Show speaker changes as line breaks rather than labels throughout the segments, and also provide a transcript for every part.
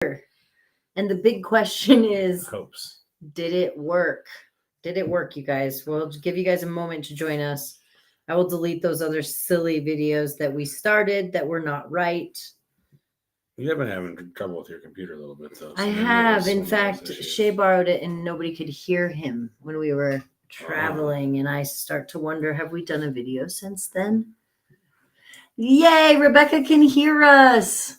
And the big question is,
Hopes.
did it work? Did it work, you guys? We'll give you guys a moment to join us. I will delete those other silly videos that we started that were not right.
You have been having trouble with your computer a little bit, though.
I
maybe it
have.
was
In
one of those
fact,
issues.
Shay borrowed it and nobody could hear him when we were traveling. And I start to wonder, have we done a video since then? Yay, Rebecca can hear us.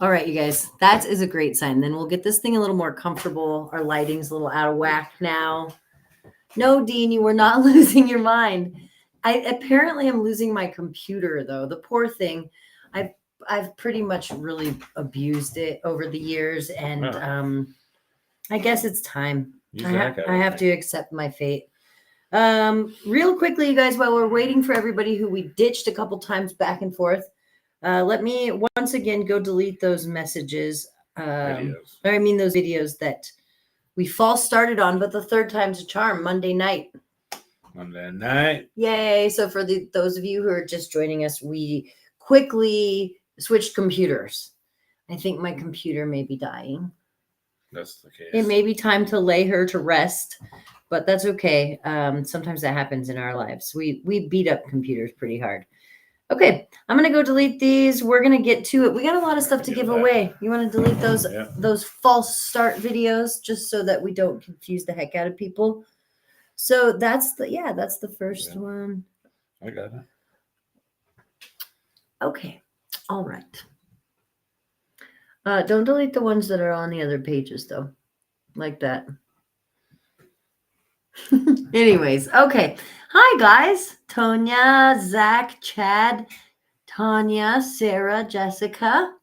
All right, you guys, that is a great sign. Then we'll get this thing a little more comfortable. Our lighting's a little out of whack now. No, Dean, you were not losing your mind. I apparently am losing my computer, though. The poor thing. I've pretty much really abused it over the years, and I guess it's time. I have to accept my fate. Real quickly, you guys, while we're waiting for everybody who we ditched a couple times back and forth, let me once again go delete those messages.
Videos.
Or I mean those videos that we false started on, but the third time's a charm. Monday night.
Monday night.
Yay! So for those of you who are just joining us, we quickly switched computers. I think my computer may be dying.
That's the case.
It may be time to lay her to rest, but that's okay. Sometimes that happens in our lives. We beat up computers pretty hard. Okay, I'm gonna go delete these. We're gonna get to it. We got a lot of stuff to give away. You want to delete those false start videos just so that we don't confuse the heck out of people. So that's the first one.
I got it.
Okay, all right. Don't delete the ones that are on the other pages though, like that. Anyways, okay. Hi guys, Tonya, Zach, Chad, Tanya, Sarah, Jessica.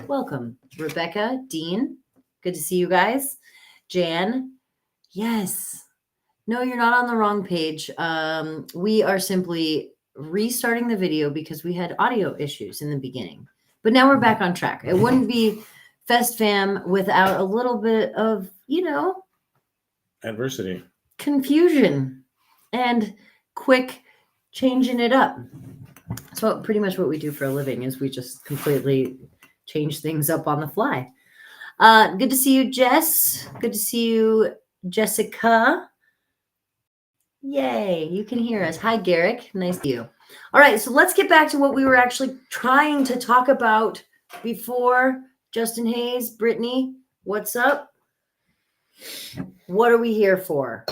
Welcome. Rebecca, Dean. Good to see you guys. Jan. Yes. No, you're not on the wrong page. We are simply restarting the video because we had audio issues in the beginning. But now we're back on track. It wouldn't be Fest Fam without a little bit of,
adversity,
confusion, and quick changing it up. So pretty much what we do for a living is we just completely change things up on the fly. Good to see you, Jess. Good to see you, Jessica. Yay, you can hear us. Hi, Garrick. Nice to see you. All right, so let's get back to what we were actually trying to talk about before. Justin Hayes, Brittany, what's up? What are we here for?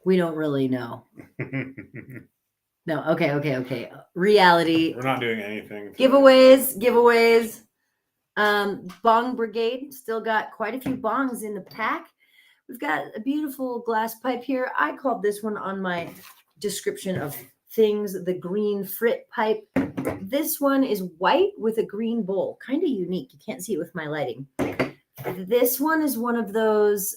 We don't really know. No, okay. Reality.
We're not doing anything.
Giveaways. Bong Brigade still got quite a few bongs in the pack. We've got a beautiful glass pipe here. I called this one on my description of things the green frit pipe. This one is white with a green bowl. Kind of unique. You can't see it with my lighting. This one is one of those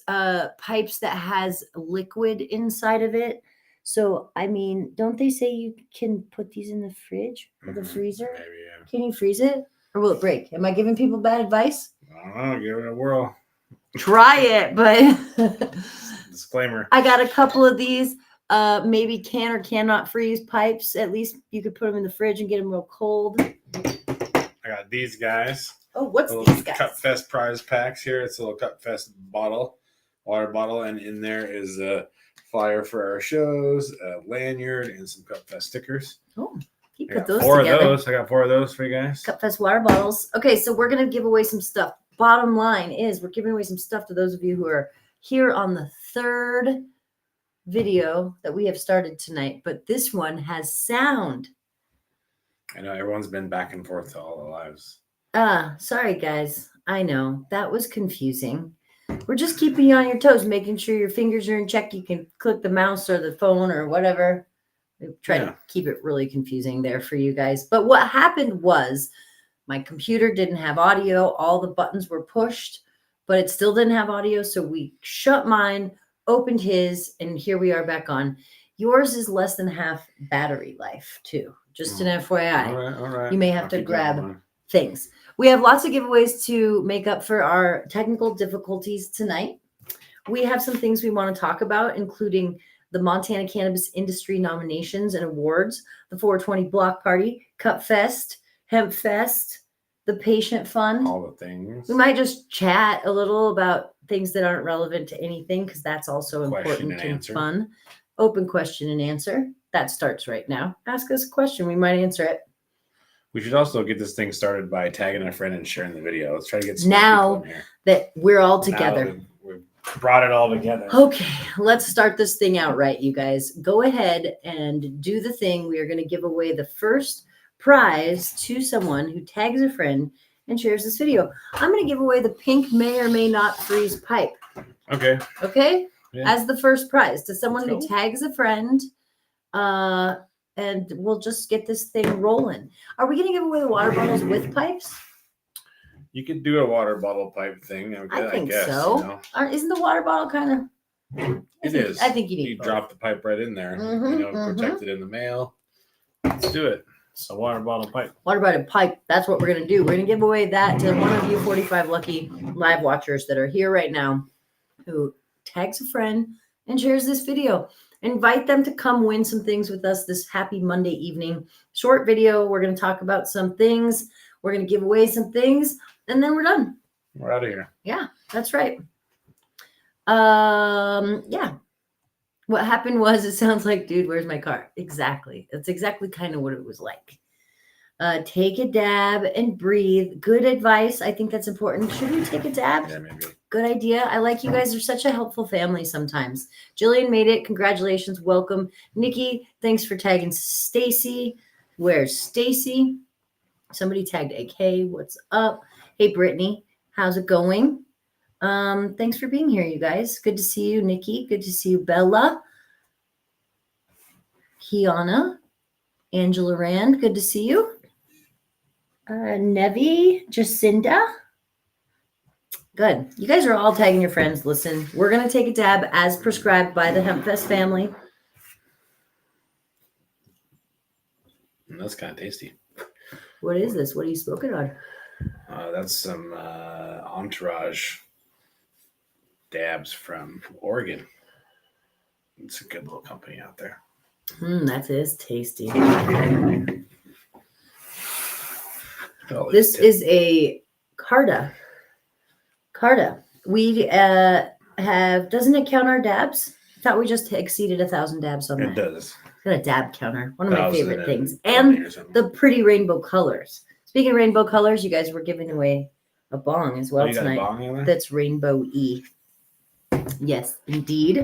pipes that has liquid inside of it. So, I mean, don't they say you can put these in the fridge or the freezer?
Maybe, yeah.
Can you freeze it? Or will it break? Am I giving people bad advice?
I don't know. Give it a whirl.
Try it, but
Disclaimer.
I got a couple of these maybe can or cannot freeze pipes. At least you could put them in the fridge and get them real cold.
I got these guys.
Oh, what's
little
these guys?
Cup Fest prize packs here. It's a little Cup Fest water bottle, and in there is a flyer for our shows, a lanyard, and some Cup Fest stickers.
Oh, you
I
put
got
those
four
together.
of those. I got 4 of those for you guys.
Cup Fest water bottles. Okay, so we're going to give away some stuff. Bottom line is we're giving away some stuff to those of you who are here on the third video that we have started tonight, but this one has sound.
I know everyone's been back and forth to all the lives.
Sorry guys. I know that was confusing. We're just keeping you on your toes, making sure your fingers are in check. You can click the mouse or the phone or whatever. We try to keep it really confusing there for you guys. But what happened was my computer didn't have audio. All the buttons were pushed, but it still didn't have audio. So we shut mine, opened his, and here we are back on. Yours is less than half battery life too. Just an FYI.
All right.
You may have to grab things. We have lots of giveaways to make up for our technical difficulties tonight. We have some things we want to talk about, including the Montana Cannabis Industry nominations and awards, the 420 Block Party, Cup Fest, Hemp Fest, the patient fun.
All the things.
We might just chat a little about things that aren't relevant to anything because that's also
Question
important
and
and
answer.
fun. Open question and answer. That starts right now. Ask us a question. We might answer it.
We should also get this thing started by tagging a friend and sharing the video. Let's try to get some
Now
people in here.
that we're all
Now
together.
that we've brought it all together.
Okay, let's start this thing out right, you guys. Go ahead and do the thing. We are going to give away the first prize to someone who tags a friend and shares this video. I'm going to give away the pink may or may not freeze pipe.
Okay.
Okay?
Yeah.
As the first prize to someone
Let's
who
go.
tags a friend. And we'll just get this thing rolling. Are we going to give away the water bottles with pipes?
You could do a water bottle pipe thing.
I think
guess,
so.
You know?
Isn't the water bottle kind of?
It is.
I think you need
You
both.
drop the pipe right in there.
Mhm,
Protect it in the mail. Let's do it. It's a water bottle pipe.
Water bottle pipe. That's what we're going to do. We're going to give away that to one of you 45 lucky live watchers that are here right now who tags a friend and shares this video. Invite them to come win some things with us this happy Monday evening. Short video. We're going to talk about some things. We're going to give away some things, and then we're done.
We're out of here.
Yeah, that's right. Yeah. What happened was, it sounds like, dude, where's my car? Exactly. That's exactly kind of what it was like. Take a dab and breathe. Good advice. I think that's important. Should we take a dab?
Yeah, maybe.
Good idea. I like you guys are such a helpful family sometimes. Jillian made it. Congratulations. Welcome. Nikki, thanks for tagging Stacy. Where's Stacy? Somebody tagged AK. What's up? Hey, Brittany. How's it going? Thanks for being here, you guys. Good to see you, Nikki. Good to see you, Bella. Kiana. Angela Rand. Good to see you. Nevi. Jacinda. Good. You guys are all tagging your friends. Listen, we're going to take a dab as prescribed by the HempFest family.
That's kind of tasty.
What is this? What are you smoking on?
That's some Entourage dabs from Oregon. It's a good little company out there.
That is tasty.
Oh,
This is a Carta. Carta. We have, doesn't it count our dabs? I thought we just exceeded 1,000 dabs on
It
that.
does.
Got a dab counter. One of my
1,000
favorite things.
20
And
or something.
the pretty rainbow colors. Speaking of rainbow colors, you guys were giving away a bong as well
you got a
tonight.
bong in there?
That's rainbow E. Yes, indeed.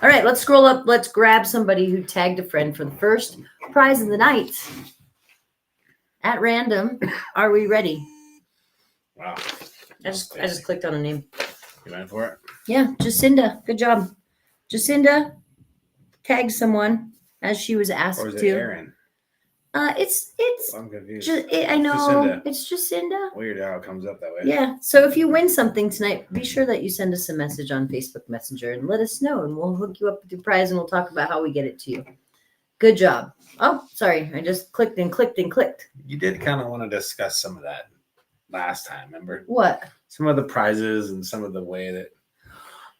All right, let's scroll up. Let's grab somebody who tagged a friend for the first prize of the night. At random, are we ready?
Wow.
I just clicked on a name.
You went for it?
Yeah, Jacinda. Good job. Jacinda tagged someone as she was asked
Or is it
to.
Aaron?
It's
I'm confused.
I know
Jacinda.
it's Jacinda.
Weird how it comes up that way.
Yeah. So if you win something tonight, be sure that you send us a message on Facebook Messenger and let us know, and we'll hook you up with your prize, and we'll talk about how we get it to you. Good job. Oh, sorry, I just clicked and clicked and clicked.
You did kind of want to discuss some of that last time, remember?
What?
Some of the prizes and some of the way that.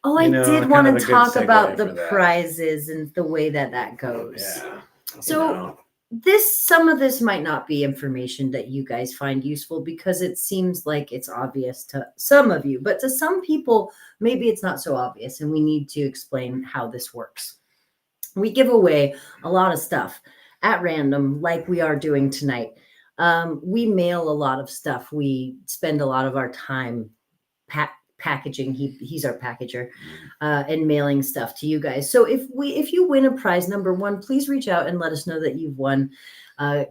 Oh, I
You know,
did
kind
want
of a
to
good
talk
segue
about the
for that.
prizes and the way that goes.
Yeah.
So-
you know,
Some of this might not be information that you guys find useful because it seems like it's obvious to some of you, but to some people, maybe it's not so obvious, and we need to explain how this works. We give away a lot of stuff at random, like we are doing tonight. We mail a lot of stuff. We spend a lot of our time packaging. He's our packager, and mailing stuff to you guys. So if you win a prize, number one, please reach out and let us know that you've won.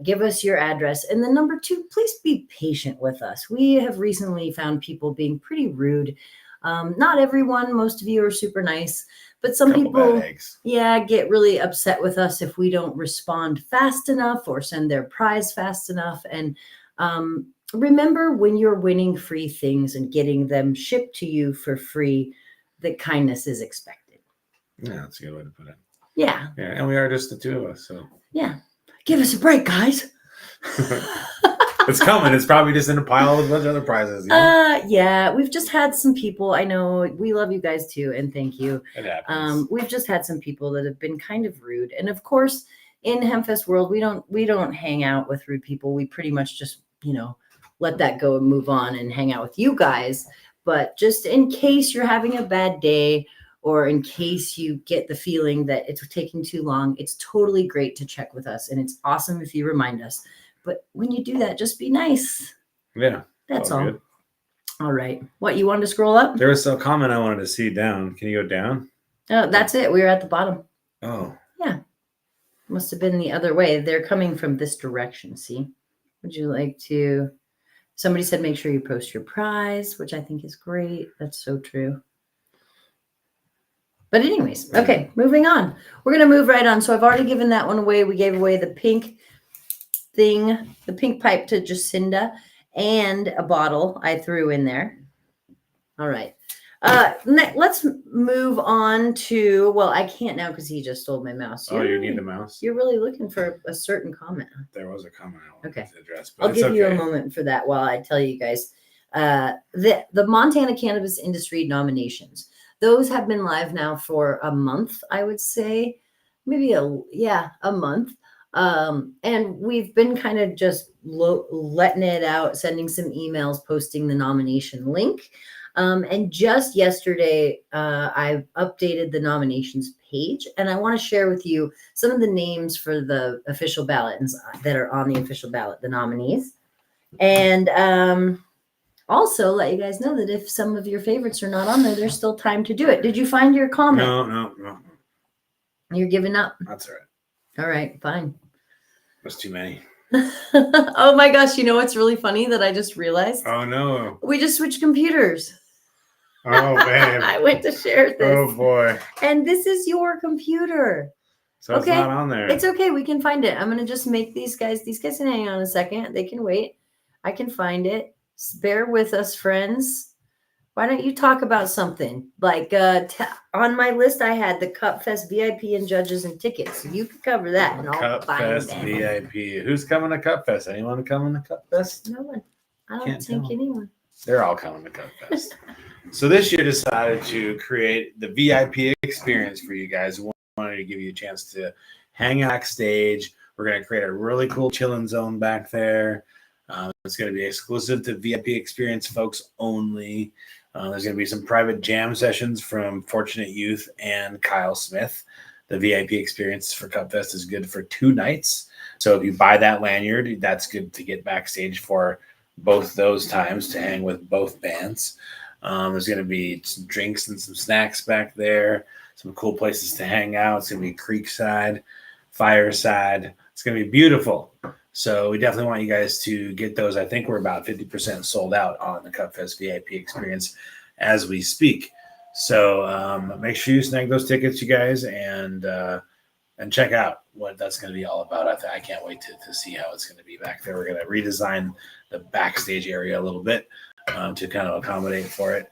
Give us your address. And then number two, please be patient with us. We have recently found people being pretty rude. Not everyone, most of you are super nice, but some
couple
people,
bad eggs.
get really upset with us if we don't respond fast enough or send their prize fast enough. And remember, when you're winning free things and getting them shipped to you for free, the kindness is expected.
Yeah, that's a good way to put it.
Yeah.
Yeah, and we are just the two of us, so
Yeah. Give us a break, guys.
it's coming. It's probably just in a pile with a bunch of other prizes. You know?
Yeah, we've just had some people. I know we love you guys too, and thank you.
It happens.
We've just had some people that have been kind of rude, and of course, in HempFest world, we don't hang out with rude people. We pretty much just let that go and move on and hang out with you guys. But just in case you're having a bad day, or in case you get the feeling that it's taking too long, it's totally great to check with us. And it's awesome if you remind us. But when you do that, just be nice.
Yeah.
That's all. Good. All right. What, you wanted to scroll up?
There was a comment I wanted to see down. Can you go down?
Oh, that's it. We were at the bottom.
Oh.
Yeah. Must have been the other way. They're coming from this direction. See? Would you like to? Somebody said make sure you post your prize, which I think is great. That's so true. But anyways, okay, moving on. We're going to move right on. So I've already given that one away. We gave away the pink thing, the pink pipe to Jacinda, and a bottle I threw in there. All right. Let's move on to, well, I can't now because he just stole my mouse.
You need the mouse?
You're really looking for a certain comment.
There was a comment I wanted to address.
But I'll give you a moment for that while I tell you guys. The Montana Cannabis Industry nominations. Those have been live now for a month, I would say. Maybe a month. And we've been kind of just letting it out, sending some emails, posting the nomination link. And just yesterday, I updated the nominations page, and I want to share with you some of the names for the official ballots that are on the official ballot, the nominees. And also let you guys know that if some of your favorites are not on there, there's still time to do it. Did you find your comment?
No.
You're giving up?
That's all right.
All right, fine.
That's too many.
Oh my gosh, you know what's really funny that I just realized?
Oh no.
We just switched computers.
Oh man.
I went to share this.
Oh boy.
And this is your computer.
So it's not on there.
It's okay, we can find it. I'm gonna just make these guys can hang on a second. They can wait. I can find it. Bear with us, friends. Why don't you talk about something? Like on my list, I had the Cup Fest VIP and judges and tickets. So you can cover that. And
Cup Fest VIP. Who's coming to Cup Fest? Anyone coming to Cup Fest?
No one. I don't think anyone.
They're all coming to Cup Fest. So this year decided to create the VIP experience for you guys. We wanted to give you a chance to hang backstage. We're going to create a really cool chilling zone back there. It's going to be exclusive to VIP experience folks only. There's going to be some private jam sessions from Fortunate Youth and Kyle Smith. The VIP experience for Cup Fest is good for 2 nights. So if you buy that lanyard, that's good to get backstage for both those times to hang with both bands. There's going to be some drinks and some snacks back there, some cool places to hang out. It's going to be Creekside, Fireside. It's going to be beautiful. So we definitely want you guys to get those. I think we're about 50% sold out on the Cup Fest VIP experience as we speak. So make sure you snag those tickets, you guys, and check out what that's going to be all about. I can't wait to see how it's going to be back there. We're going to redesign the backstage area a little bit to kind of accommodate for it.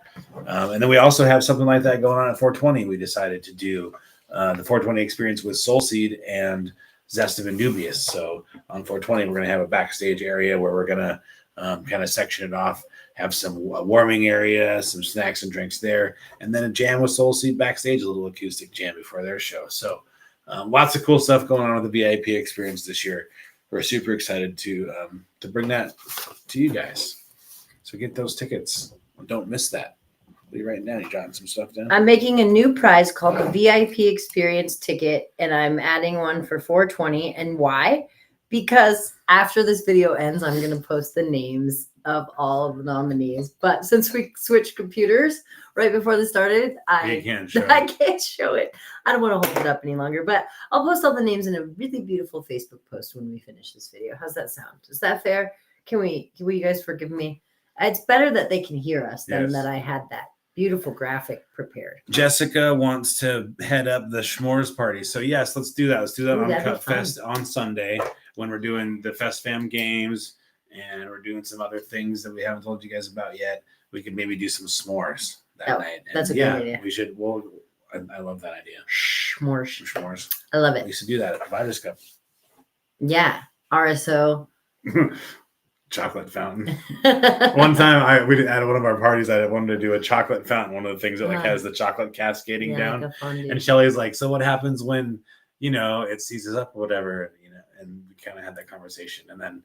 And then we also have something like that going on at 420. We decided to do the 420 experience with Soul Seed and Zest of Indubious. So on 420, we're going to have a backstage area where we're going to kind of section it off, have some warming area, some snacks and drinks there, and then a jam with Soul Seed backstage, a little acoustic jam before their show. So lots of cool stuff going on with the VIP experience this year. We're super excited to bring that to you guys. So get those tickets. Don't miss that. What are you writing down? You jotting some stuff down?
I'm making a new prize called the VIP Experience Ticket, and I'm adding one for 420. And why? Because after this video ends, I'm going to post the names of all of the nominees. But since we switched computers right before this started, I can't show it. I don't want to hold it up any longer, but I'll post all the names in a really beautiful Facebook post when we finish this video. How's that sound? Is that fair? Will you guys forgive me? It's better that they can hear us than that I had that beautiful graphic prepared.
Jessica wants to head up the s'mores party. So yes, let's do that. Let's do that on Cup Fest on Sunday when we're doing the Fest Fam games and we're doing some other things that we haven't told you guys about yet. We could maybe do some s'mores that night. And
that's a good idea.
We should. I love that idea.
S'mores. I love it.
We used to do that at Providers Cup.
Yeah. RSO.
Chocolate fountain. One time we did at one of our parties, I wanted to do a chocolate fountain, one of the things that has the chocolate cascading down. Like and Shelly's like, so what happens when, it seizes up or whatever, and we kind of had that conversation. And then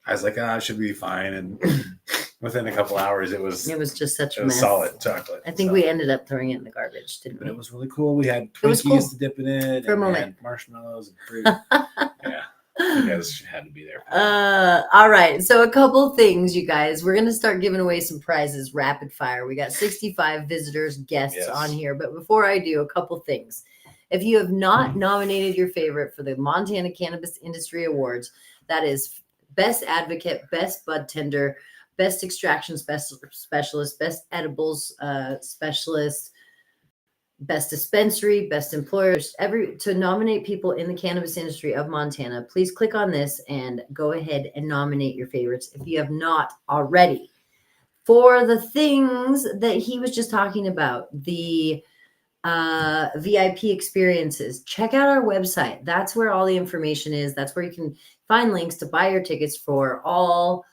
I was like, I should be fine. And within a couple hours, it was
just such a mess.
solid chocolate.
I think we ended up throwing it in the garbage, didn't
But
we?
it was really cool. We had
was
Twinkies
cool.
to dip it in.
For a
and we
moment.
had marshmallows and fruit. Yeah. You guys had to be there.
All right. So a couple things, you guys. We're going to start giving away some prizes rapid fire. We got 65 visitors, guests
Yes.
on here. But before I do, a couple things. If you have not nominated your favorite for the Montana Cannabis Industry Awards, that is Best Advocate, Best Bud Tender, Best Extraction Specialist, Best Edibles Specialist, Best Dispensary, Best Employers, to nominate people in the cannabis industry of Montana, please click on this and go ahead and nominate your favorites if you have not already. For the things that he was just talking about, the VIP experiences, check out our website. That's where all the information is. That's where you can find links to buy your tickets for all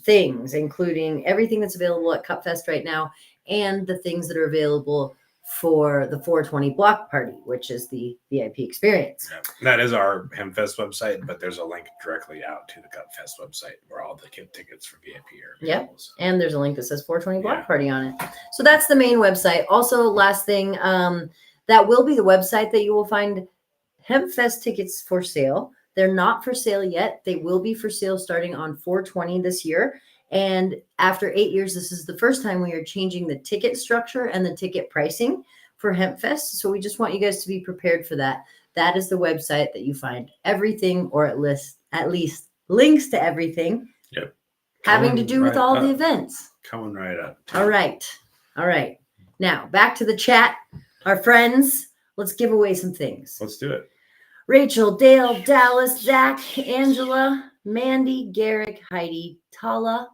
things, including everything that's available at CupFest right now and the things that are available for the 420 block party, which is the VIP experience.
Yeah, that is our HempFest website, but there's a link directly out to the CupFest website where all the tickets for VIP are available.
Yep. And there's a link that says 420 block
Yeah.
party on it. So that's the main website. Also, last thing, that will be the website that you will find HempFest tickets for sale. They're not for sale yet. They will be for sale starting on 420 this year. And after 8 years, this is the first time we are changing the ticket structure and the ticket pricing for HempFest. So we just want you guys to be prepared for that. That is the website that you find everything, or at least links to everything.
Yep.
Having to do with all the events.
Coming right up.
All right. Now back to the chat. Our friends, let's give away some things.
Let's do it.
Rachel, Dale, Dallas, Zach, Angela, Mandy, Garrick, Heidi, Tala.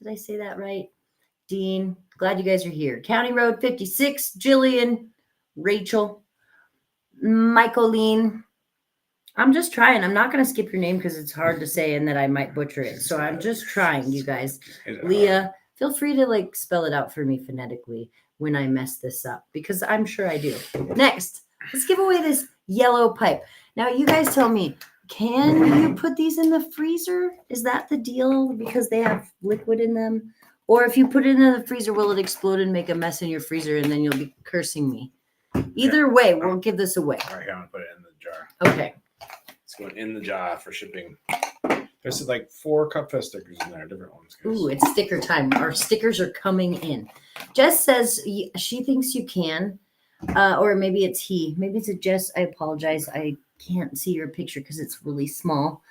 Did I say that right? Dean, glad you guys are here. County Road 56, Jillian, Rachel, Michaeline. I'm just trying. I'm not going to skip your name because it's hard to say and that I might butcher it. So I'm just trying, you guys. Leah, feel free to spell it out for me phonetically when I mess this up because I'm sure I do. Next, let's give away this yellow pipe. Now, you guys tell me, can you put these in the freezer? Is that the deal because they have liquid in them? Or if you put it in the freezer, will it explode and make a mess in your freezer and then you'll be cursing me? Either way, we'll give this away.
All right, I'm going to put it in the jar.
Okay.
It's going in the jar for shipping. There's 4 CupFest stickers in there, different ones.
Ooh, it's sticker time. Our stickers are coming in. Jess says she thinks you can, or maybe it's he. Maybe it's a Jess. I apologize. I can't see your picture because it's really small.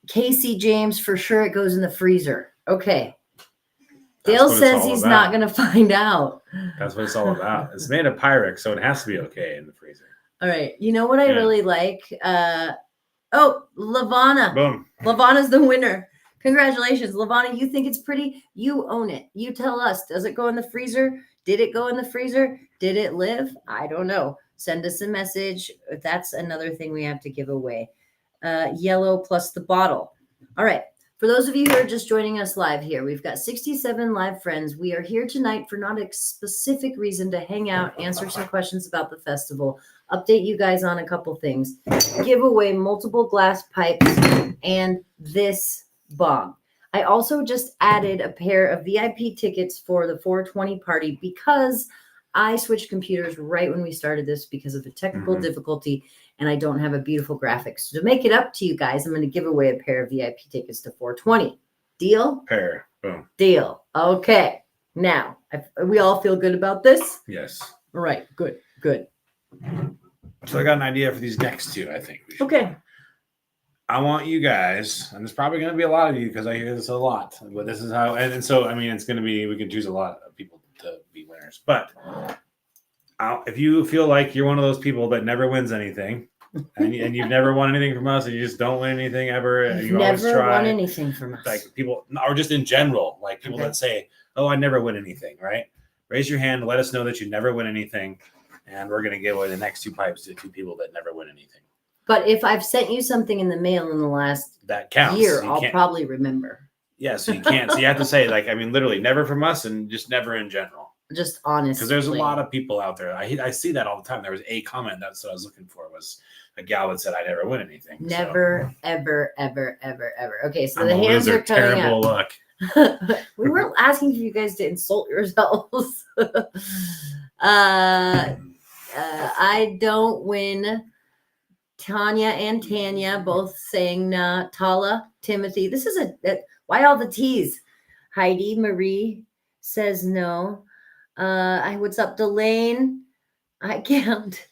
Casey James, for sure it goes in the freezer. Okay. Dale says he's not going to find out.
That's what it's all about. It's made of Pyrex, so it has to be okay in the freezer.
All right. You know what I really like? Lavana.
Boom.
Lavana's the winner. Congratulations, Lavana. You think it's pretty? You own it. You tell us. Does it go in the freezer? Did it go in the freezer? Did it live? I don't know. Send us a message. That's another thing we have to give away. Yellow plus the bottle. All right. For those of you who are just joining us live here, we've got 67 live friends. We are here tonight for not a specific reason to hang out, answer some questions about the festival, update you guys on a couple things, give away multiple glass pipes, and this bong. I also just added a pair of VIP tickets for the 420 party because I switched computers right when we started this because of a technical difficulty, and I don't have a beautiful graphics. So to make it up to you guys, I'm going to give away a pair of VIP tickets to 420. Deal?
Pair. Boom.
Deal. Okay. Now, we all feel good about this?
Yes.
All right. Good. Good.
So I got an idea for these next two, I think.
Okay.
I want you guys, and there's probably going to be a lot of you because I hear this a lot, but this is how, and so, I mean, it's going to be, we can choose a lot of people to be winners, but if you feel like you're one of those people that never wins anything and you've never won anything from us and you just don't win anything ever, and you always
never
try,
won anything from us.
like people, or just in general, like people that say, oh, I never win anything, right? Raise your hand, let us know that you never win anything, and we're going to give away the next 2 pipes to 2 people that never win anything.
But if I've sent you something in the mail in the last
that counts.
year, I'll probably remember.
Yeah, so you can't. So you have to say, like, I mean, literally, never from us, and just never in general.
Just honestly,
because there's a lot of people out there. I see that all the time. There was a comment. That's what I was looking for. Was a gal that said I never win anything. So
Never, ever, ever, ever, ever. Okay, so
I'm
the
a
hands
loser.
are coming
Terrible
up.
luck.
We weren't asking for you guys to insult yourselves. I don't win. Tanya and Tanya both saying nah. Tala, Timothy. This is why all the T's? Heidi Marie says no. What's up, Delane? I can't.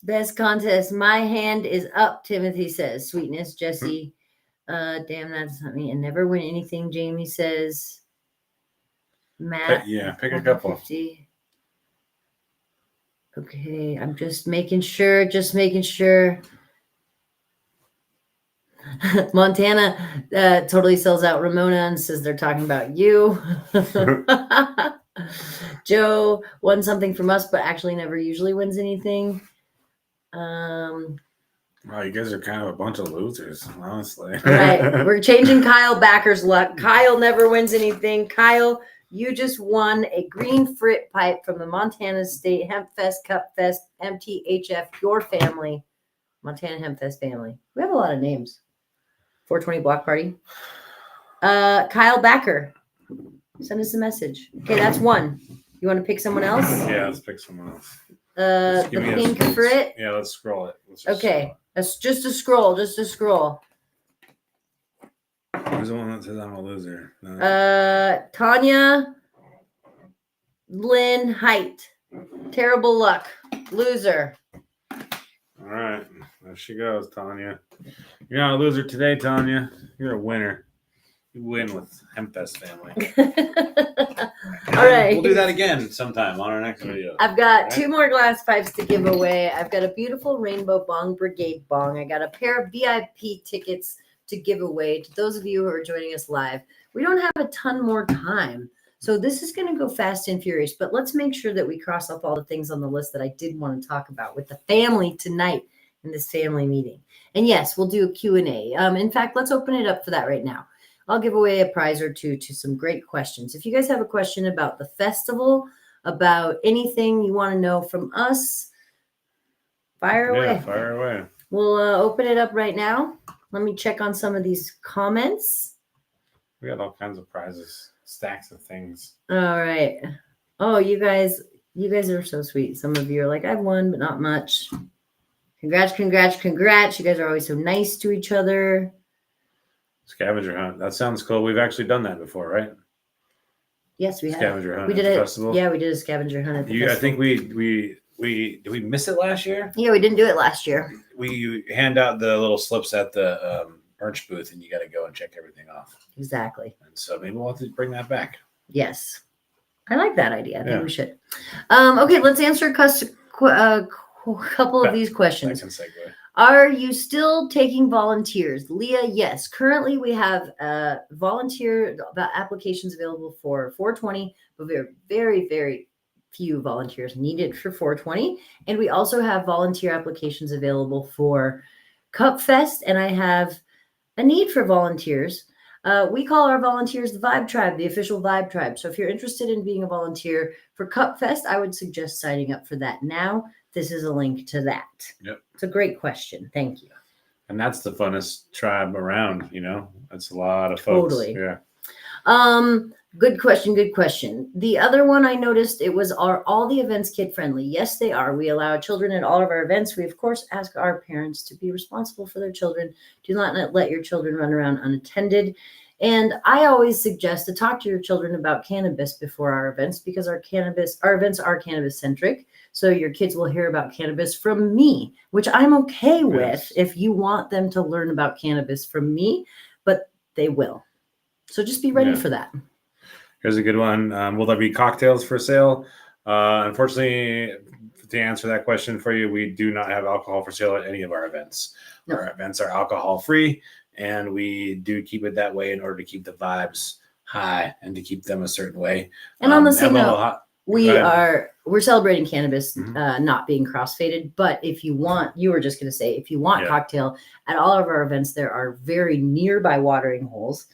Best contest. My hand is up, Timothy says. Sweetness, Jesse. Damn, that's not me. And never win anything, Jamie says. Matt.
Pick a couple.
150. Okay, I'm just making sure. Montana totally sells out Ramona and says they're talking about you. Joe won something from us, but actually never usually wins anything.
Wow, you guys are kind of a bunch of losers, honestly.
Right. We're changing Kyle Backer's luck. Kyle never wins anything. Kyle, you just won a green frit pipe from the Montana State Hemp Fest, Cup Fest, MTHF, your family, Montana Hemp Fest family. We have a lot of names. 420 Block Party. Kyle Backer, send us a message. Okay, that's one. You want to pick someone else?
Yeah, let's pick someone else.
The pink frit.
Yeah, let's scroll it.
Okay, that's just a scroll.
Who's the one that says I'm a loser? No.
Tanya Lynn Height. Terrible luck. Loser.
All right. There she goes, Tanya. You're not a loser today, Tanya. You're a winner. You win with Hempfest family.
All right.
We'll do that again sometime on our next video.
I've got 2 more glass pipes to give away. I've got a beautiful Rainbow Bong Brigade Bong. I got a pair of VIP tickets to give away to those of you who are joining us live. We don't have a ton more time, so this is going to go fast and furious, but let's make sure that we cross off all the things on the list that I did want to talk about with the family tonight in this family meeting. And yes, we'll do a Q&A. In fact, let's open it up for that right now. I'll give away a prize or two to some great questions. If you guys have a question about the festival, about anything you want to know from us, fire away.
Yeah, fire away.
We'll open it up right now. Let me check on some of these comments.
We got all kinds of prizes, stacks of things.
All right. Oh, you guys are so sweet. Some of you are like, I've won, but not much. Congrats. You guys are always so nice to each other.
Scavenger hunt. That sounds cool. We've actually done that before, right?
Yes, we have.
Scavenger hunt.
We did
at the
it.
festival.
Yeah, we did a scavenger hunt at the festival.
I think we did we miss it last year?
Yeah, we didn't do it last year.
We hand out the little slips at the merch booth, and you got to go and check everything off.
Exactly.
And so maybe we'll have to bring that back.
Yes, I like that idea. I think we should. Okay, let's answer a couple of these questions.
That can segue.
Are you still taking volunteers? Leah, yes. Currently, we have volunteer applications available for 420, but we have very, very few volunteers needed for 420. And we also have volunteer applications available for Cup Fest, and I have a need for volunteers. We call our volunteers the Vibe Tribe, the official Vibe Tribe. So if you're interested in being a volunteer for Cup Fest, I would suggest signing up for that now. This is a link to that.
Yep.
It's a great question. Thank you.
And that's the funnest tribe around, That's a lot of folks.
Totally.
Yeah.
Good question. The other one I noticed, are all the events kid friendly? Yes, they are. We allow children at all of our events. We, of course, ask our parents to be responsible for their children. Do not let your children run around unattended. And I always suggest to talk to your children about cannabis before our events, because our events are cannabis centric. So your kids will hear about cannabis from me, which I'm okay with if you want them to learn about cannabis from me, but they will. So just be ready for that.
Here's a good one. Will there be cocktails for sale? Unfortunately, to answer that question for you, we do not have alcohol for sale at any of our events. No. Our events are alcohol free, and we do keep it that way in order to keep the vibes high and to keep them a certain way.
And on the same note, we're celebrating cannabis not being crossfaded, but if you want cocktail at all of our events, there are very nearby watering holes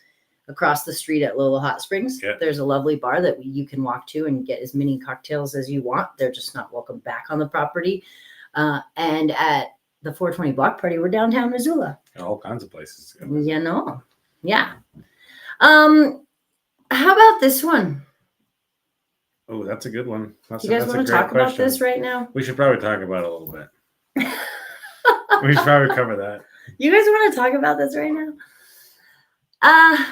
across the street at Lola Hot Springs.
Yeah.
There's a lovely bar that you can walk to and get as many cocktails as you want. They're just not welcome back on the property. And at the 420 block party, we're downtown Missoula.
All kinds of places. to go.
You know, yeah. How about this one?
Oh, that's a good one.
Do you guys want to talk about this right now?
We should probably talk about it a little bit. We should probably cover that.
You guys want to talk about this right now?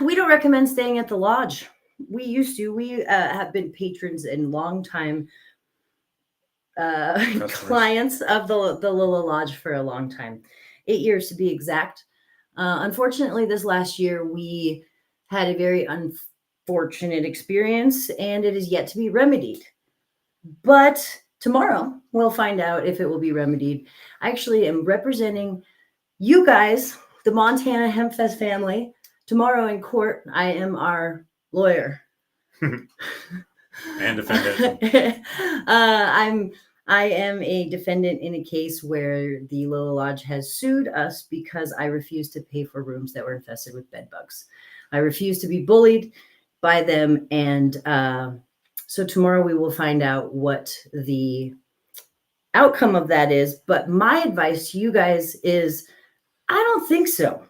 We don't recommend staying at the lodge. We used to. We have been patrons and longtime clients of the Lilla Lodge for a long time, 8 years to be exact. Unfortunately, this last year we had a very unfortunate experience, and it is yet to be remedied. But tomorrow we'll find out if it will be remedied. I actually am representing you guys, the Montana Hempfest family, tomorrow in court. I am our lawyer.
And defendant.
I am a defendant in a case where the Lilla Lodge has sued us because I refused to pay for rooms that were infested with bed bugs. I refused to be bullied by them, and so tomorrow we will find out what the outcome of that is. But my advice to you guys is, I don't think so.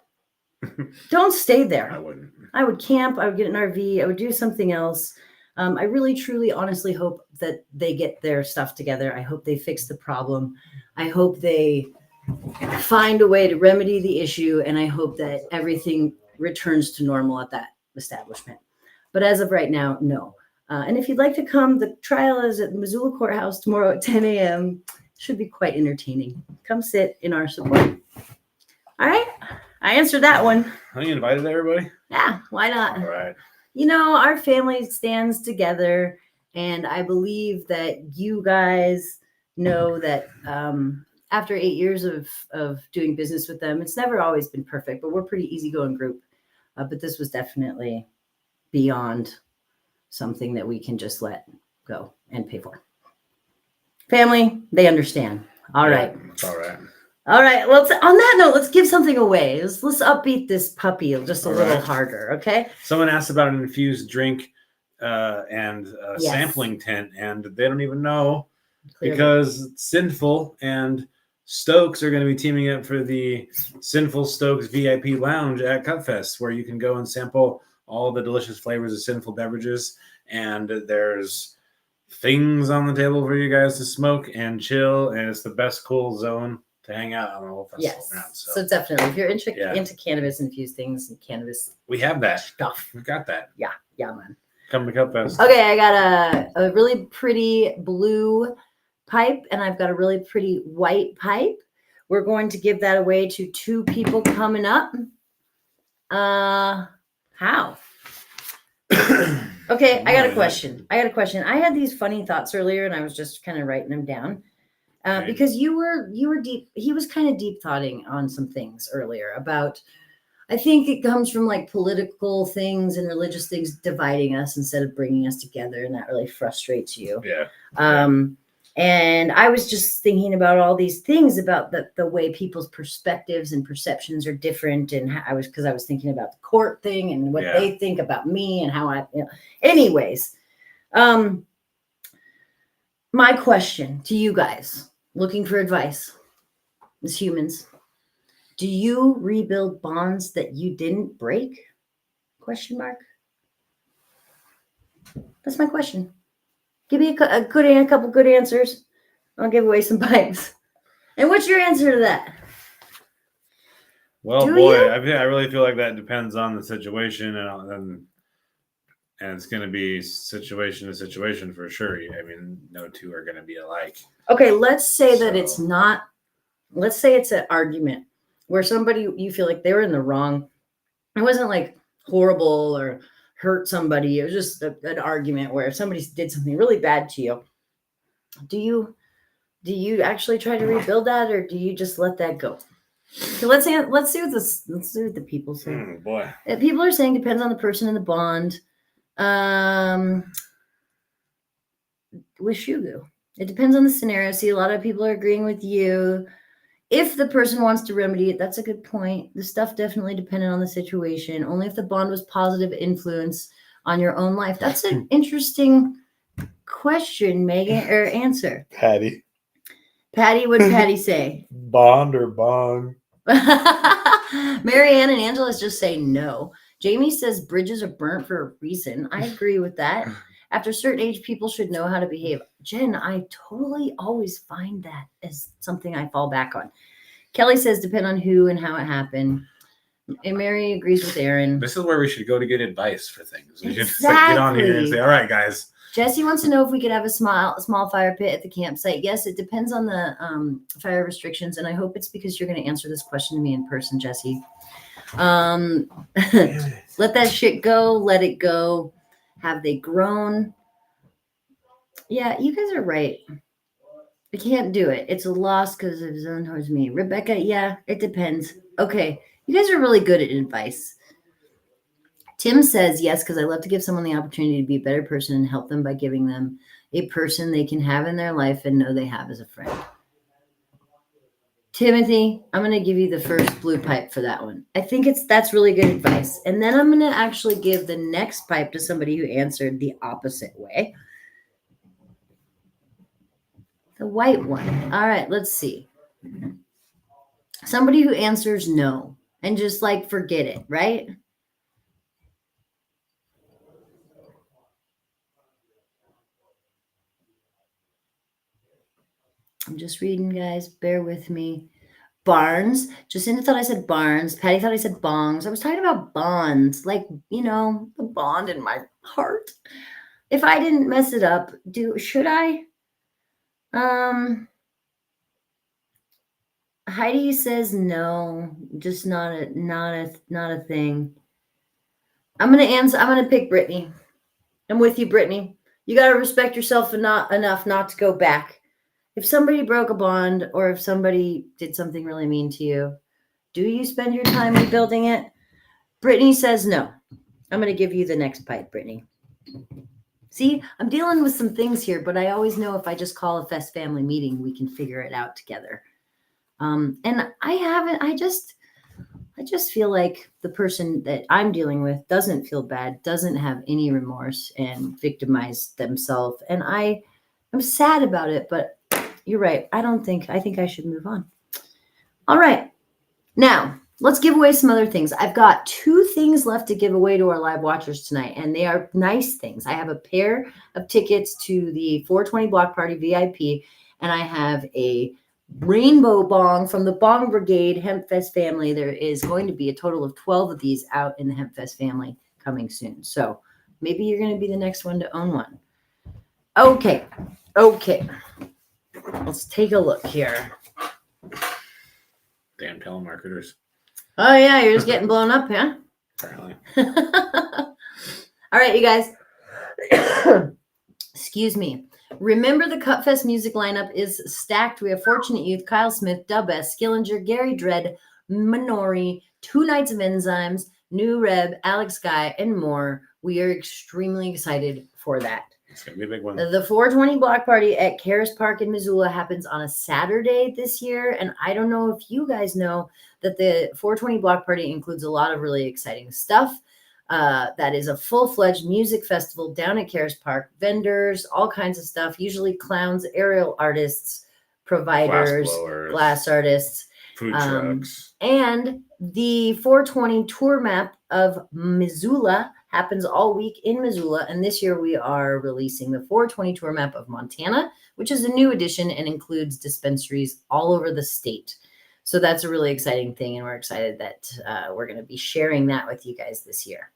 Don't stay there.
I wouldn't.
I would camp. I would get an RV. I would do something else. I really, truly, honestly hope that they get their stuff together. I hope they fix the problem. I hope they find a way to remedy the issue. And I hope that everything returns to normal at that establishment. But as of right now, no. And if you'd like to come, the trial is at the Missoula Courthouse tomorrow at 10 a.m. Should be quite entertaining. Come sit in our support. All right. I answered that one.
Are you invited everybody?
Yeah, why not?
All right.
You know, our family stands together, and I believe that you guys know that after 8 years of doing business with them, it's never always been perfect, but we're a pretty easygoing group. But this was definitely beyond something that we can just let go and pay for. Family, they understand. All right.
It's all right.
All right. Well, on that note, let's give something away. Let's upbeat this puppy just a little harder, okay?
Someone asked about an infused drink and a
Yes.
sampling tent, and they don't even know
Clearly.
because Sinful and Stokes are going to be teaming up for the Sinful Stokes VIP Lounge at Cupfest, where you can go and sample all the delicious flavors of Sinful beverages, and there's things on the table for you guys to smoke and chill, and it's the best cool zone to hang out on the whole festival
Yes.
ground.
So definitely, if you're
Yeah.
into cannabis infused things and cannabis
we have that.
stuff,
We've got that.
yeah, man.
Come to Cupfest.
Okay, I got a really pretty blue pipe, and I've got a really pretty white pipe. We're going to give that away to 2 people coming up. How? Okay, I got a question. I had these funny thoughts earlier, and I was just kind of writing them down.
Okay.
Because you were deep. He was kind of deep thoughting on some things earlier about. I think it comes from like political things and religious things dividing us instead of bringing us together, and that really frustrates you.
Yeah.
And I was just thinking about all these things about the way people's perspectives and perceptions are different, and I was thinking about the court thing and what they think about me and how anyways. My question to you guys, looking for advice as humans, do you rebuild bonds that you didn't break? Question mark. That's my question. Give me a couple good answers. I'll give away some pipes. And what's your answer to that?
Well,
Do
boy,
you?
I really feel like that depends on the situation, and it's going to be situation to situation for sure. I mean, no two are going to be alike.
Okay, let's say that it's
So-
not. Let's say it's an argument where somebody, you feel like they were in the wrong. It wasn't like horrible or hurt somebody. It was just an argument where somebody did something really bad to you. Do you actually try to rebuild that, or do you just let that go? So let's see what the people say.
Boy.
People are saying depends on the person and the bond. With Shugu, it depends on the scenario. See, a lot of people are agreeing with you. If the person wants to remedy it, that's a good point. The stuff definitely depended on the situation. Only if the bond was positive influence on your own life. That's an interesting question, Megan, or answer.
Patty.
Patty, what'd Patty say?
Bond or bong?
Marianne and Angela's just say no. Jamie says bridges are burnt for a reason. I agree with that. After a certain age, people should know how to behave. Jen, I totally always find that as something I fall back on. Kelly says depend on who and how it happened. And Mary agrees with Aaron.
This is where we should go to get advice for things. We should just like, get on here and
Exactly.
say, all right, guys.
Jesse wants to know if we could have a small fire pit at the campsite. Yes, it depends on the fire restrictions, and I hope it's because you're going to answer this question to me in person, Jesse. Let that shit go. Let it go. Have they grown? Yeah, you guys are right. I can't do it. It's a loss because of zone towards me. Rebecca, yeah, it depends. Okay, you guys are really good at advice. Tim says, yes, because I love to give someone the opportunity to be a better person and help them by giving them a person they can have in their life and know they have as a friend. Timothy, I'm going to give you the first blue pipe for that one. I think that's really good advice. And then I'm going to actually give the next pipe to somebody who answered the opposite way. The white one. All right, let's see. Somebody who answers no and just like forget it, right? I'm just reading, guys. Bear with me. Barnes. Jacinta thought I said Barnes. Patty thought I said bongs. I was talking about bonds, like, you know, the bond in my heart. If I didn't mess it up, should I? Heidi says no, just not a thing. I'm gonna pick Brittany. I'm with you, Brittany. You gotta respect yourself enough not to go back. If somebody broke a bond or if somebody did something really mean to you, do you spend your time rebuilding it? Brittany says no. I'm going to give you the next pipe, Brittany. See, I'm dealing with some things here, but I always know if I just call a Fest family meeting, we can figure it out together. And I just feel like the person that I'm dealing with doesn't feel bad, doesn't have any remorse and victimize themselves. And I'm sad about it, but you're right. I think I should move on. All right. Now, let's give away some other things. I've got 2 things left to give away to our live watchers tonight, and they are nice things. I have a pair of tickets to the 420 Block Party VIP, and I have a rainbow bong from the Bong Brigade Hempfest family. There is going to be a total of 12 of these out in the Hempfest family coming soon. So maybe you're going to be the next one to own one. Okay. Let's take a look here.
Damn telemarketers.
Oh, yeah, you're just getting blown up, huh?
Apparently.
All right, you guys. Excuse me. Remember, the Cutfest music lineup is stacked. We have Fortunate Youth, Kyle Smith, Dubess, Skillinger, Gary Dredd, Minori, 2 Nights of Enzymes, New Reb, Alex Guy, and more. We are extremely excited for that.
It's going to be a big one.
The 420 Block Party at Karis Park in Missoula happens on a Saturday this year. And I don't know if you guys know that the 420 Block Party includes a lot of really exciting stuff. That is a full-fledged music festival down at Karis Park. Vendors, all kinds of stuff, usually clowns, aerial artists, providers, glass artists.
Food trucks.
And the 420 tour map of Missoula happens all week in Missoula. And this year we are releasing the 420 tour map of Montana, which is a new edition and includes dispensaries all over the state. So that's a really exciting thing. And we're excited that we're going to be sharing that with you guys this year.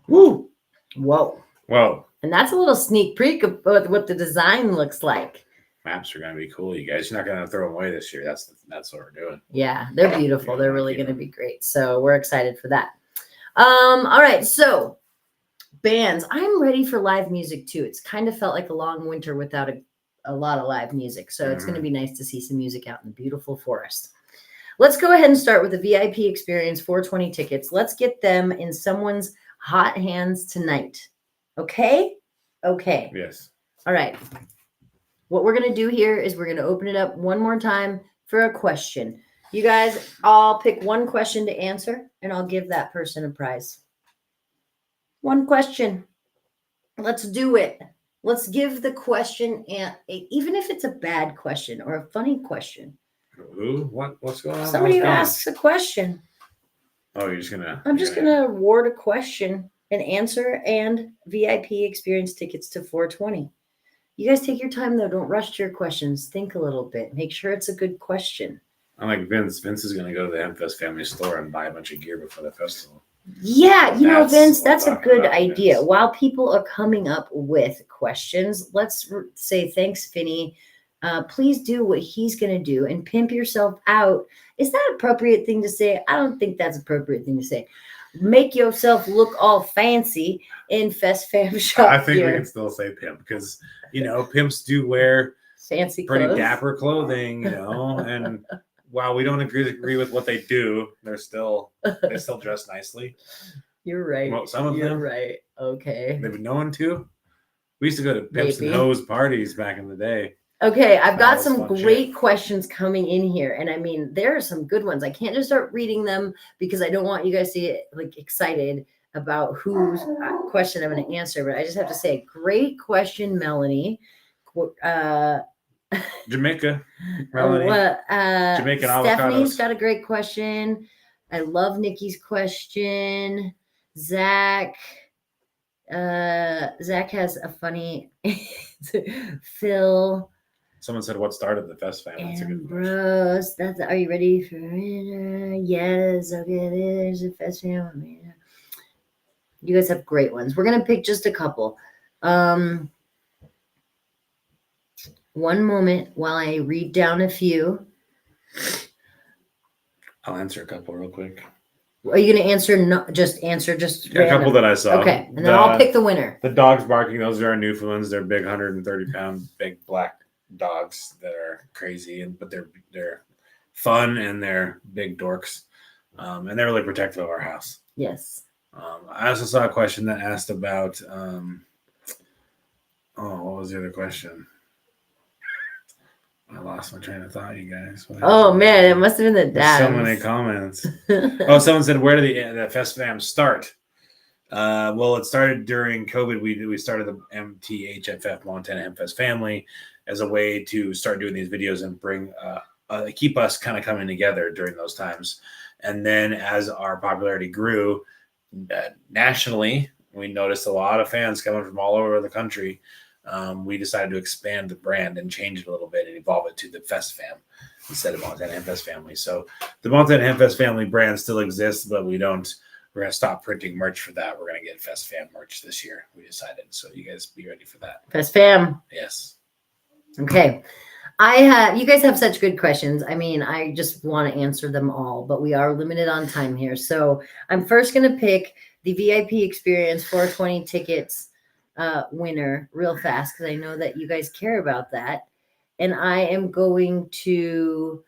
Woo!
Whoa. And that's a little sneak peek of what the design looks like.
Maps are going to be cool, you guys. You're not going to throw them away this year. That's what we're doing.
Yeah, they're beautiful. They're really going to be great. So we're excited for that. All right. So bands, I'm ready for live music too. It's kind of felt like a long winter without a lot of live music. So it's going to be nice to see some music out in the beautiful forest. Let's go ahead and start with the VIP Experience 420 tickets. Let's get them in someone's hot hands tonight. Okay? Okay.
Yes.
All right. What we're going to do here is we're going to open it up one more time for a question. You guys, I'll pick one question to answer, and I'll give that person a prize. One question. Let's do it. let's give the question, and even if it's a bad question or a funny question,
Who? What's going on?
somebody
How's
who
it going?
asks a question,
Oh, you're just gonna.
I'm just gonna award a question, an answer, and VIP experience tickets to 420. You guys take your time though. Don't rush to your questions. Think a little bit. Make sure it's a good question.
I'm like Vince. Vince is gonna go to the Hempfest family store and buy a bunch of gear before the festival.
Yeah,
That's
Vince,
what I'm
that's a
talking
good
about,
idea.
Vince.
While people are coming up with questions, let's say thanks, Finney. Please do what he's going to do and pimp yourself out. Is that an appropriate thing to say? I don't think that's an appropriate thing to say. Make yourself look all fancy in Fest Fam shop
I think we
gear.
can still say pimp because pimps do wear
Fancy
pretty
clothes.
dapper clothing, and while we don't agree with what they do, they still dress nicely.
You're right.
Well, some of
You're
them,
right. Okay.
they've been known to. We used to go to pimps
Maybe.
and hoes parties back in the day.
Okay, I've got
That was
some
fun
great
shit.
questions coming in here, and I mean there are some good ones. I can't just start reading them because I don't want you guys to get like excited about whose question I'm going to answer. But I just have to say, great question, Melanie.
Jamaica, Melanie. Jamaican
Stephanie's
avocados.
got a great question. I love Nikki's question. Zach has a funny Phil.
Someone said, "What started the Fest Fam?" That's a good question.
Ambrose, are you ready for it? Yes, okay, there's a Fest Fam. You guys have great ones. We're gonna pick just a couple. One moment while I read down a few.
I'll answer a couple real quick.
Are you gonna answer? Just
A couple that I saw.
Okay, and then I'll pick the winner.
The dogs barking. Those are our Newfoundlands. They're big, 130-pound, big black dogs that are crazy, but they're fun and they're big dorks, and they're really protective of our house.
Yes.
I also saw a question that asked about. What was the other question? I lost my train of thought, you guys.
Oh man, it must have been the dad.
So many comments. Someone said, "Where did the Fest Fam start?" Well, it started during COVID. We started the MTHFF Montana Hempfest family as a way to start doing these videos and bring keep us kind of coming together during those times. And then as our popularity grew nationally, we noticed a lot of fans coming from all over the country. We decided to expand the brand and change it a little bit and evolve it to the Fest Fam instead of Montana Hempfest family. So the Montana Hempfest family brand still exists, but we're going to stop printing merch for that. We're going to get Fest Fam merch this year. We decided. So you guys be ready for that.
Fest Fam.
Yes.
Okay. You guys have such good questions. I mean, I just want to answer them all, but we are limited on time here. So I'm first going to pick the VIP experience 420 tickets winner real fast because I know that you guys care about that. And I am going to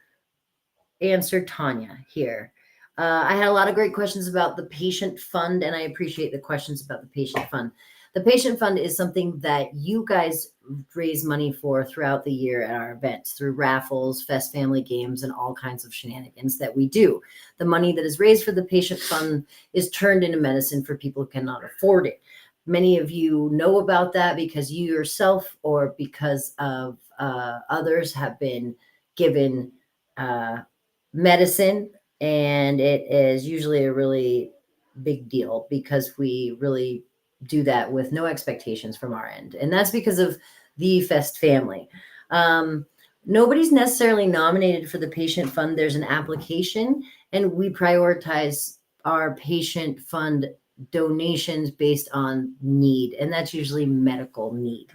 answer Tanya here. I had a lot of great questions about the patient fund, and I appreciate the questions about the patient fund. The patient fund is something that you guys raise money for throughout the year at our events through raffles, Fest family games, and all kinds of shenanigans that we do. The money that is raised for the patient fund is turned into medicine for people who cannot afford it. Many of you know about that because you yourself or because of others have been given medicine, and it is usually a really big deal because we really do that with no expectations from our end. And that's because of the Fest family. Nobody's necessarily nominated for the patient fund. There's an application, and we prioritize our patient fund donations based on need, and that's usually medical need.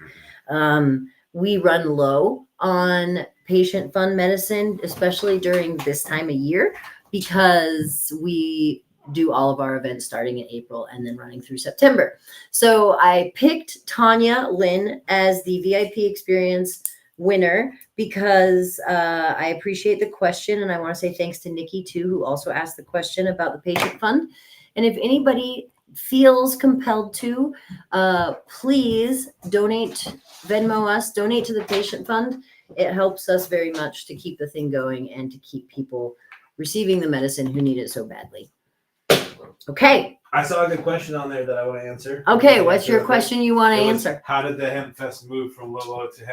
We run low on patient fund medicine, especially during this time of year, because we do all of our events starting in April and then running through September. So I picked Tanya Lynn as the VIP experience winner because I appreciate the question, and I want to say thanks to Nikki too, who also asked the question about the patient fund. And if anybody feels compelled to, please donate, Venmo us, donate to the patient fund. It helps us very much to keep the thing going and to keep people receiving the medicine who need it so badly. Okay.
I saw a good question on there that I want to answer.
Okay.
Can I
What's
answer
your
real quick?
question you want to
It was,
answer?
how did the Hemp Fest move from Lolo from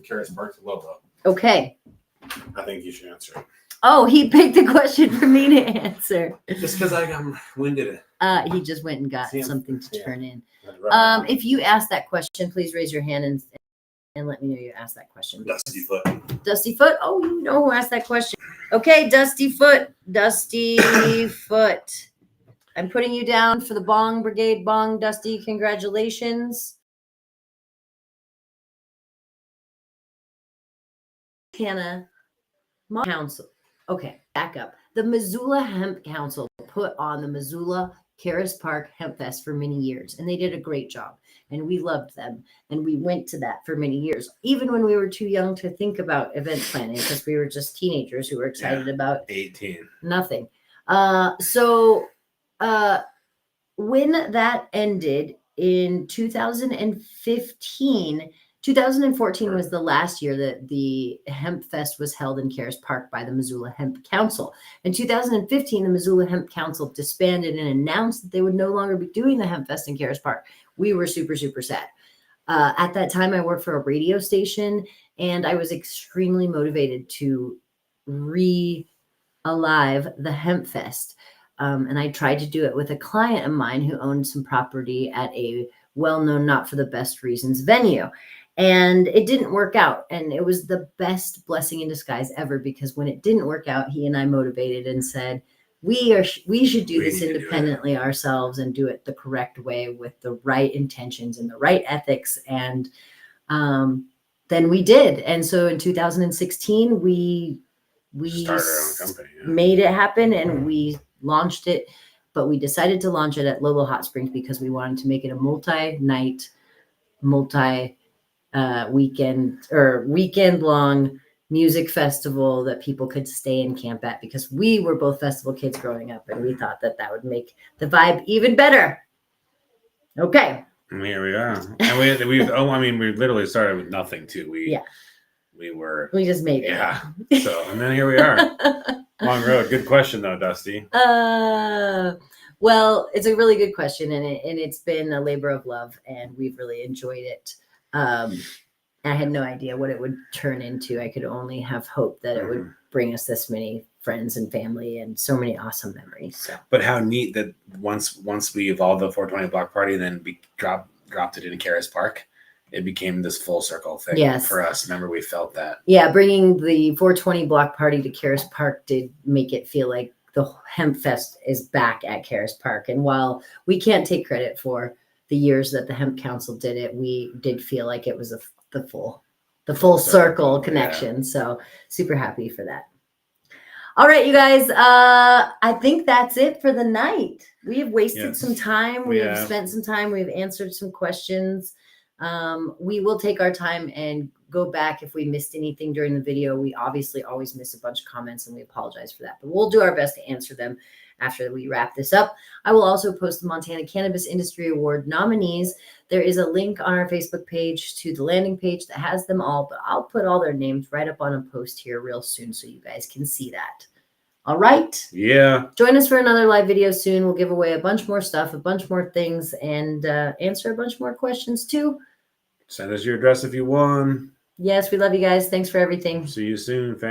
Karis Park to Lolo?
Okay.
I think you should answer it.
Oh, he picked the question for me to answer.
Just because I'm winded.
He just went and got
See him?
something to
Yeah.
turn in.
If
If you asked that question, please raise your hand and let me know you asked that question.
Dusty Foot.
Dusty Foot. Oh, you know who asked that question. Okay, Dusty Foot. Dusty Foot. I'm putting you down for the Bong Brigade. Bong, Dusty, congratulations. Montana Council. Okay, back up. The Missoula Hemp Council put on the Missoula Karis Park Hemp Fest for many years, and they did a great job. And we loved them, and we went to that for many years, even when we were too young to think about event planning because we were just teenagers who were excited about
18.
nothing. When that ended in 2015, 2014 was the last year that the Hemp Fest was held in Karis Park by the Missoula Hemp Council. In 2015, the Missoula Hemp Council disbanded and announced that they would no longer be doing the Hemp Fest in Karis Park. We were super, super sad. At that time, I worked for a radio station, and I was extremely motivated to re-alive the Hemp Fest. And I tried to do it with a client of mine who owned some property at a well-known, not for the best reasons venue. And it didn't work out. And it was the best blessing in disguise ever, because when it didn't work out, he and I motivated and said, we should do this independently ourselves and do it the correct way with the right intentions and the right ethics. And then we did. And so in 2016, we
Started our own company. Yeah.
made it happen, and we launched it, but we decided to launch it at Lolo Hot Springs because we wanted to make it a multi-night, weekend long music festival that people could stay and camp at, because we were both festival kids growing up, and we thought that would make the vibe even better. Okay.
And here we are. And we literally started with nothing too. We
just made it.
Yeah. So, and then here we are. Long road. Good question though, Dusty.
Well, it's a really good question, and it's been a labor of love, and we've really enjoyed it. I had no idea what it would turn into. I could only have hoped that it would bring us this many friends and family and so many awesome memories. So.
But how neat that once we evolved the 420 block party, and then we dropped it in Karis Park, it became this full circle thing for us. Remember, we felt that. Yeah,
bringing the 420 block party to Karis Park did make it feel like the Hemp Fest is back at Karis Park. And while we can't take credit for the years that the Hemp Council did it, we did feel like it was the full circle connection. Yeah. So super happy for that. All right, you guys, I think that's it for the night. We have wasted some time. We have spent some time. We've answered some questions. We will take our time and go back if we missed anything during the video. We obviously always miss a bunch of comments, and we apologize for that, but we'll do our best to answer them after we wrap this up. I will also post the Montana Cannabis Industry Award nominees. There is a link on our Facebook page to the landing page that has them all, but I'll put all their names right up on a post here real soon so you guys can see that. All right.
Yeah.
Join us for another live video soon. We'll give away a bunch more stuff, a bunch more things, and answer a bunch more questions too.
Send us your address if you won.
Yes, we love you guys. Thanks for everything.
See you soon, fam.